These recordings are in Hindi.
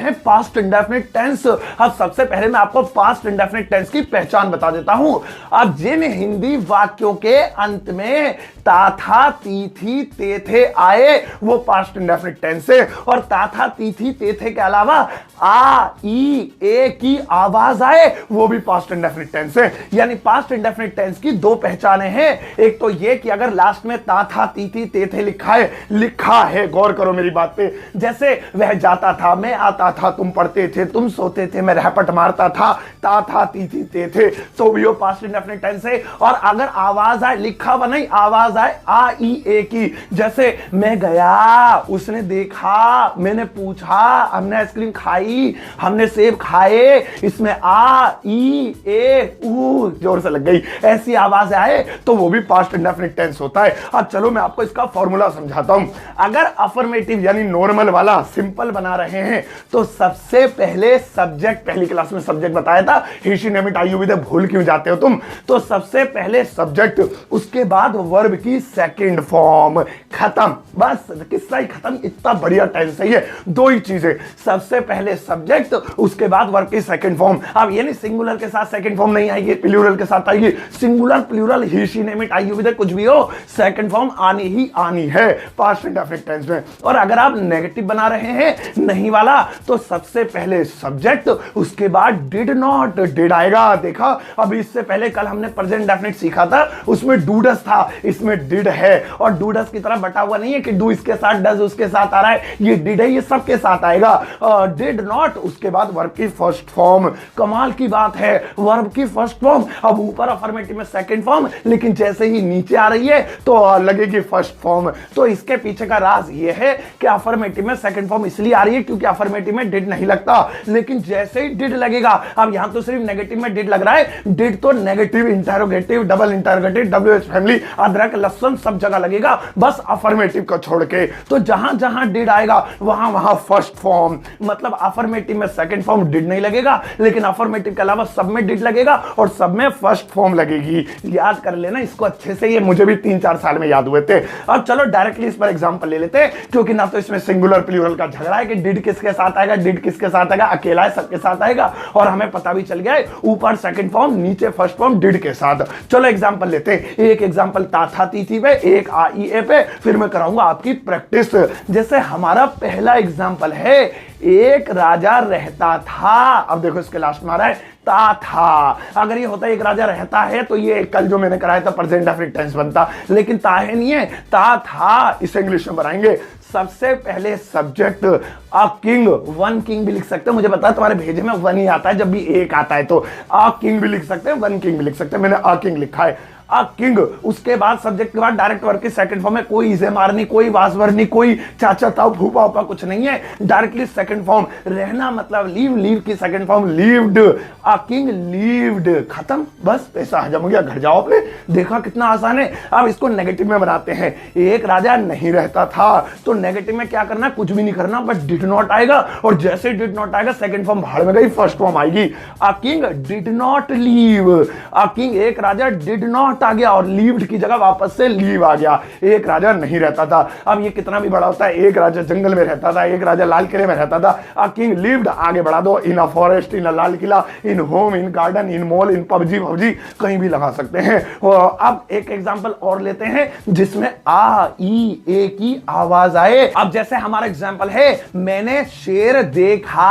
है पास्ट इंडेफिनिट टेंस। अब सबसे पहले मैं आपको पास्ट इंडेफिनिट टेंस की पहचान बता देता हूं। अब जिन हिंदी वाक्यों के अंत में ता था ती थी ते थे आए वो पास्ट इंडेफिनिट टेंस है, और ता था ती थी ते थे के अलावा आ ई ए की आवाज आए वो भी पास्ट इंडेफिनिट टेंस है। यानी पास्ट इंडेफिनिट टेंस की दो पहचानें हैं। एक तो ये कि अगर लास्ट में ता था ती थी ते थे लिखा है, गौर करो मेरी बात पे, जैसे वह जाता था, मैं आता था, तुम पढ़ते थे, तुम सोते थे, मैं रहपट मारता था, ता था ती थी ते थे, तो भी वो पास्ट इंडेफिनिट टेंस है। और अगर आवाज आए, लिखा हुआ नहीं, आवाज आए आ ई ए की, जैसे मैं गया, उसने देखा, मैंने पूछा, हमने आइसक्रीम खाई, हमने सेब खाए, इसमें आ ई ए ऊ जोर से लग गई, ऐसी आवाज आए तो वो भी पास्ट इंडेफिनिट टेंस होता है। अब चलो मैं आपको इसका फॉर्मूला समझाता हूं। अगर अफर्मेटिव यानी नॉर्मल वाला सिंपल बना रहे हैं तो सबसे पहले सब्जेक्ट, पहली क्लास में सब्जेक्ट बताया था, he she name it I you with, भूल क्यों जाते हो तुम, तो सबसे पहले सब्जेक्ट, उसके बाद वर्ब की सेकंड फॉर्म, खत्म, बस किस्सा ही खत्म। इतना बढ़िया टेंस है ये, दो ही चीजें, सबसे पहले सब्जेक्ट, उसके बाद वर्ब की सेकंड फॉर्म। अब ये नहीं सिंगुलर के साथ सेकंड फॉर्म नहीं आएगी, प्लूरल के साथ आएगी, singular plural he she name it I you with कुछ भी हो, सेकंड फॉर्म आनी ही आनी है पास्ट इंडेफिनिट टेंस में। और अगर आप नेगेटिव बना रहे हैं नहीं वाला तो सबसे पहले सब्जेक्ट, उसके बाद डिड नॉट, डिड आएगा। देखा अभी इससे पहले कल हमने प्रेजेंट डेफिनेट सीखा था, उसमें डूडस था, इसमें डिड है, और डूडस की तरह बटा हुआ नहीं है कि डू इसके साथ डज उसके साथ आ रहा है, ये डिड है, ये सबके साथ आएगा। डिड नॉट, उसके बाद वर्ब की फर्स्ट फॉर्म, कमाल की बात है, वर्ब की फर्स्ट फॉर्म। अब ऊपर अफर्मेटिव में सेकंड फॉर्म, लेकिन जैसे ही नीचे आ रही है तो लगेगी फर्स्ट फॉर्म। तो इसके पीछे का राज ये है कि अफर्मेटिव में सेकंड फॉर्म इसलिए आ रही है क्योंकि अफर्मेटिव में डिड नहीं लगता, लेकिन जैसे ही डिड लगेगा, अब यहां तो सिर्फ नेगेटिव में डिड लग रहा है, डिड तो negative, interrogative, double interrogative, WH family, अदरक लहसुन सब जगह लगेगा, बस अफर्मेटिव को छोड़ के। तो जहां जहां डिड आएगा वहां वहां फर्स्ट फॉर्म, मतलब अफर्मेटिव में सेकंड फॉर्म डिड नहीं लगेगा, लेकिन अफर्मेटिव के अलावा सब में डिड लगेगा और सब में फर्स्ट फॉर्म लगेगी। याद कर लेना इसको अच्छे से, ये मुझे भी 3-4 साल में याद हुए थे। अब चलो डायरेक्टली इस पर एग्जांपल ले लेते हैं, क्योंकि ना तो इसमें सिंगुलर प्लूरल का झगड़ा है कि डिड किसके साथ आएगा, डिड किसके साथ आएगा, अकेला है सबके साथ आएगा, और हमें पता भी चल गया है ऊपर सेकंड फॉर्म नीचे फर्स्ट फॉर्म डिड के साथ। चलो एग्जांपल लेते हैं, एक एग्जांपल ता था ती थी पे, एक आ ई ए पे, फिर मैं कराऊंगा आपकी प्रैक्टिस। जैसे हमारा पहला एग्जांपल है, एक राजा रहता था, अब देखो इसके लास्ट में आ रहा है ता था। अगर ये होता एक राजा रहता है तो ये कल जो मैंने कराया था प्रेजेंट डेफिनिट टेंस बनता, लेकिन ता है नहीं है, ता था, इसे इंग्लिश में बनाएंगे। सबसे पहले subject a king, one king भी लिख सकते हैं, मुझे पता है तुम्हारे भेजे में वन ही आता है जब भी एक आता है, तो अ किंग भी लिख सकते हैं, वन किंग भी लिख सकते हैं, मैंने अ किंग लिखा है, अ किंग। उसके बाद सब्जेक्ट के बाद डायरेक्ट वर्ब की सेकंड फॉर्म में कोई इसे मारनी, कोई वासवर नहीं, कोई चाचा ताऊ फूफा उपा कुछ नहीं है, डायरेक्टली सेकंड फॉर्म, रहना मतलब लीव, लीव की second form levied, a king levied, खत्म, बस पैसा हजम हो गया, घर जाओ अपने। देखा कितना आसान है। अब इसको नेगेटिव में बनाते हैं, एक राजा नहीं रहता था, तो नेगेटिव में क्या करना, कुछ भी नहीं करना, बट डिड नॉट आएगा, और जैसे डिड नॉट आएगा सेकंड फॉर्म भाड़ में गई, फर्स्ट फॉर्म आएगी, a king did not leave, a king एक राजा डिड नॉट आ गया और लीव्ड की जगह वापस से लीव आ गया, एक राजा नहीं रहता था। अब ये कितना भी बड़ा होता है, एक राजा जंगल में रहता था, एक राजा लाल किले में रहता था, अ किंग लीव्ड, आगे बढ़ा दो, in a forest, in a Lal Qila, in home, in garden, in mall, in PUBG, कहीं भी लगा सकते हैं। अब एक एग्जांपल और लेते हैं जिसमें आ ई ए की आवाज आए। अब जैसे हमारा एग्जांपल है, मैंने शेर देखा,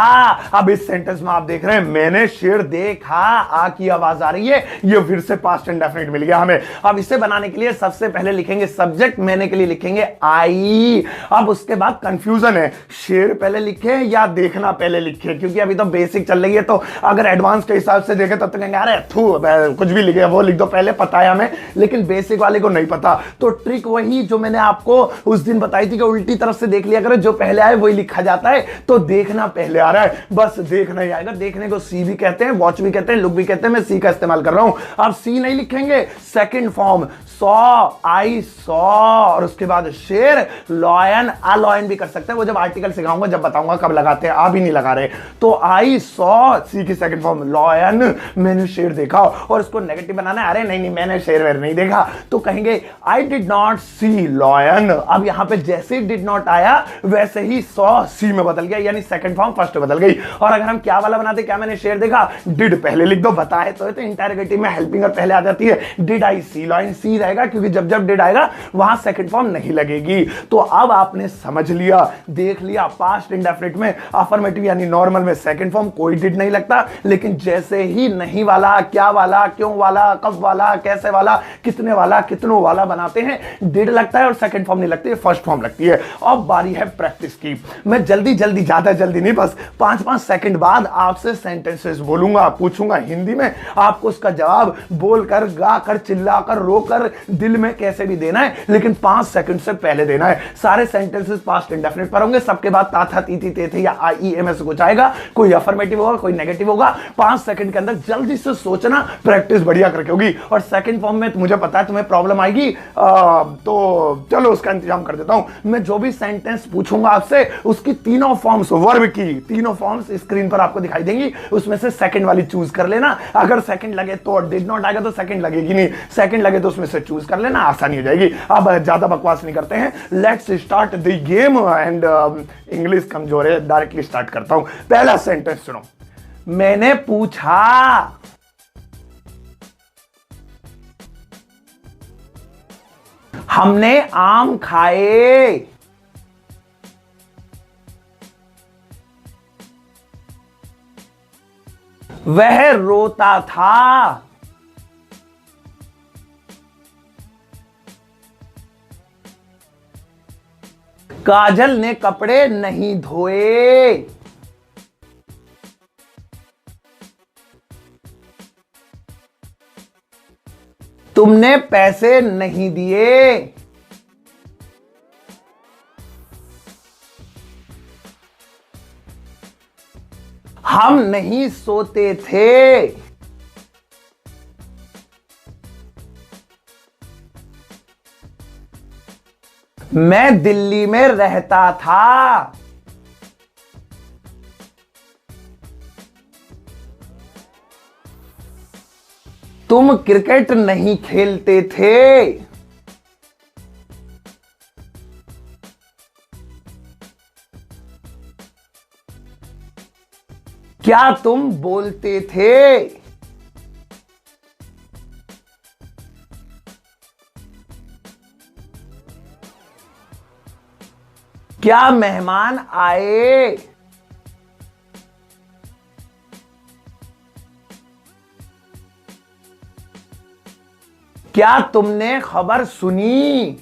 अब इस सेंटेंस में आप देख रहे हैं मैंने शेर देखा, आ की आवाज आ रही है, ये फिर से पास्ट इंडेफिनिट मिल गया हमें। अब इसे बनाने के लिए सबसे पहले लिखेंगे सब्जेक्ट, मैंने के लिए लिखेंगे आई। अब उसके बाद कंफ्यूजन है, शेर पहले लिखे या देखना पहले लिखे, क्योंकि अभी तो बेसिक चल रही है, तो अगर एडवांस के हिसाब से देखें तब तो कहेंगे अरे थू कुछ भी लिखे, वो लिख दो पहले, पता है हमें, लेकिन बेसिक वाले को नहीं पता। तो ट्रिक वही जो मैंने आपको उस दिन बताई थी कि उल्टी तरफ से देख लिया करो, जो पहले आए वही लिखा जाता है, तो देखना पहले आ रहा है, बस देखना ही आएगा। देखने को सी भी कहते हैं, वॉच भी कहते हैं, लुक भी कहते हैं, मैं सी का इस्तेमाल कर रहा हूं। अब सी नहीं लिखेंगे second form saw, I saw, और उसके बाद शेर, लॉयन, अलॉयन भी कर सकते हैं, वो जब आर्टिकल सिखाऊंगा जब बताऊंगा कब लगाते हैं, अभी नहीं लगा रहे। तो आई सॉ, सी की सेकंड फॉर्म लॉयन, मैंने शेर देखा, और उसको नेगेटिव बनाना है, अरे नहीं नहीं मैंने शेर वेर नहीं देखा, तो कहेंगे I did not see lion. अब यहां पे जैसे डिड नॉट आया वैसे ही सॉ सी में बदल गया, यानी सेकंड फॉर्म फर्स्ट में बदल गई। और अगर हम क्या वाला बनाते, क्या मैंने शेर देखा, डिड पहले लिख दो, बताए तो इंटरोगेटिव में हेल्पिंग और पहले आ जाती है, डिड आई सी, लॉयन सी रहेगा, क्योंकि जब जब डिड आएगा वहां सेकंड फॉर्म नहीं लगेगी। तो अब आपने समझ लिया, देख लिया, पास्ट इंडेफिनिट में अफर्मेटिव यानी नॉर्मल में सेकंड फॉर्म कोई डिड नहीं लगता, लेकिन जैसे ही नहीं वाला, क्या वाला, क्यों वाला, कब वाला, कैसे वाला, कितने वाला, कितनों वाला बनाते हैं, डिड लगता है और सेकंड फॉर्म नहीं लगती है, फर्स्ट फॉर्म लगती है। अब बारी है प्रैक्टिस की। मैं जल्दी जल्दी, ज्यादा जल्दी नहीं, बस 5-5 सेकंड बाद आपसे सेंटेंसेस बोलूंगा, पूछूंगा हिंदी में, आपको उसका जवाब बोलकर, गाकर, चिल्लाकर, रोकर, दिल में कैसे भी देना है, लेकिन 5 सेकंड से पहले देना है। सारे सेंटेंसेस पास्ट इंडेफिनिट पर होंगे, सबके बाद ता था, ती थी, ते थे या आई एम से कुछ आएगा, कोई अफर्मेटिव होगा, कोई नेगेटिव होगा। 5 सेकंड के अंदर जल्दी से सोचना, प्रैक्टिस बढ़िया करके होगी। और सेकंड फॉर्म में मुझे पता है तुम्हें प्रॉब्लम आएगी, तो चलो उसका इंतजाम कर देता हूं। मैं जो भी सेंटेंस पूछूंगा आपसे, उसकी तीनों फॉर्म्स, वर्ब की तीनों फॉर्म्स स्क्रीन पर आपको दिखाई देंगी, उसमें से सेकंड वाली चूज कर लेना। अगर सेकंड लगे तो, डिड नॉट आएगा तो सेकंड लगेगी नहीं, सेकंड लगे तो उसमें से चूज कर लेना, आसानी हो जाएगी। अब ज्यादा बकवास नहीं करते हैं, let's start the game. And English कमजोर है, डायरेक्टली स्टार्ट करता हूं। पहला सेंटेंस सुनो, मैंने पूछा, हमने आम खाए, वह रोता था, काजल ने कपड़े नहीं धोए, तुमने पैसे नहीं दिए, हम नहीं सोते थे, मैं दिल्ली में रहता था, तुम क्रिकेट नहीं खेलते थे, क्या तुम बोलते थे, क्या मेहमान आए, क्या तुमने खबर सुनी,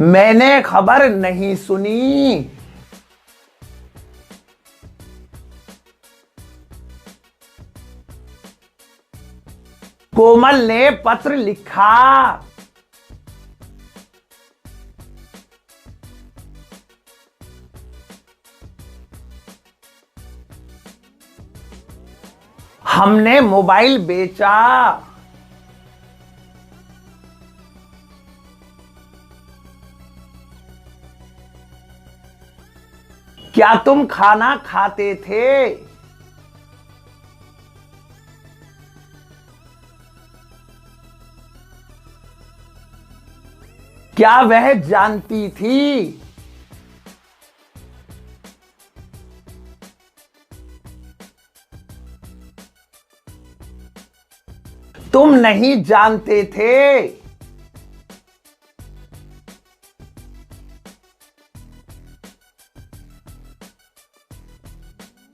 मैंने खबर नहीं सुनी, कोमल ने पत्र लिखा, हमने मोबाइल बेचा, क्या तुम खाना खाते थे, क्या वह जानती थी, तुम नहीं जानते थे,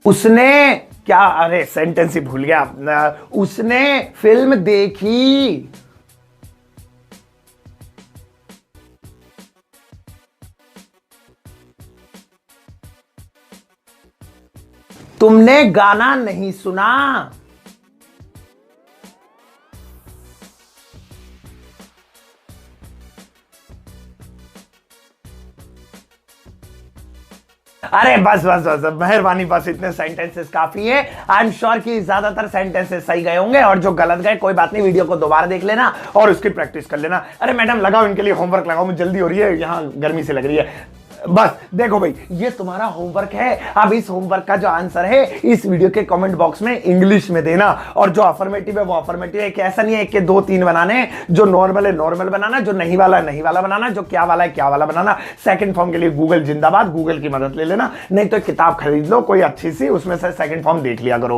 उसने क्या, अरे सेंटेंस ही भूल गया, उसने फिल्म देखी, तुमने गाना नहीं सुना, अरे बस बस बस मेहरबानी, बस इतने सेंटेंसेस काफी है। आई एम श्योर कि ज्यादातर सेंटेंसेस सही गए होंगे, और जो गलत गए कोई बात नहीं, वीडियो को दोबारा देख लेना और उसकी प्रैक्टिस कर लेना। अरे मैडम लगाओ इनके लिए होमवर्क, लगाओ, मुझे जल्दी हो रही है, यहाँ गर्मी से लग रही है। बस देखो भाई, ये तुम्हारा होमवर्क है। अब इस होमवर्क का जो आंसर है इस वीडियो के कमेंट बॉक्स में इंग्लिश में देना, और जो अफर्मेटिव है वो अफर्मेटिव है, कि ऐसा नहीं है कि 2-3 बनाने, जो नॉर्मल है नॉर्मल बनाना, जो नहीं वाला है नहीं वाला बनाना, जो क्या वाला है क्या वाला बनाना। सेकंड फॉर्म के लिए गूगल जिंदाबाद, गूगल की मदद ले लेना, नहीं तो किताब खरीद लो कोई अच्छी सी, उसमें से सेकंड फॉर्म देख लिया करो।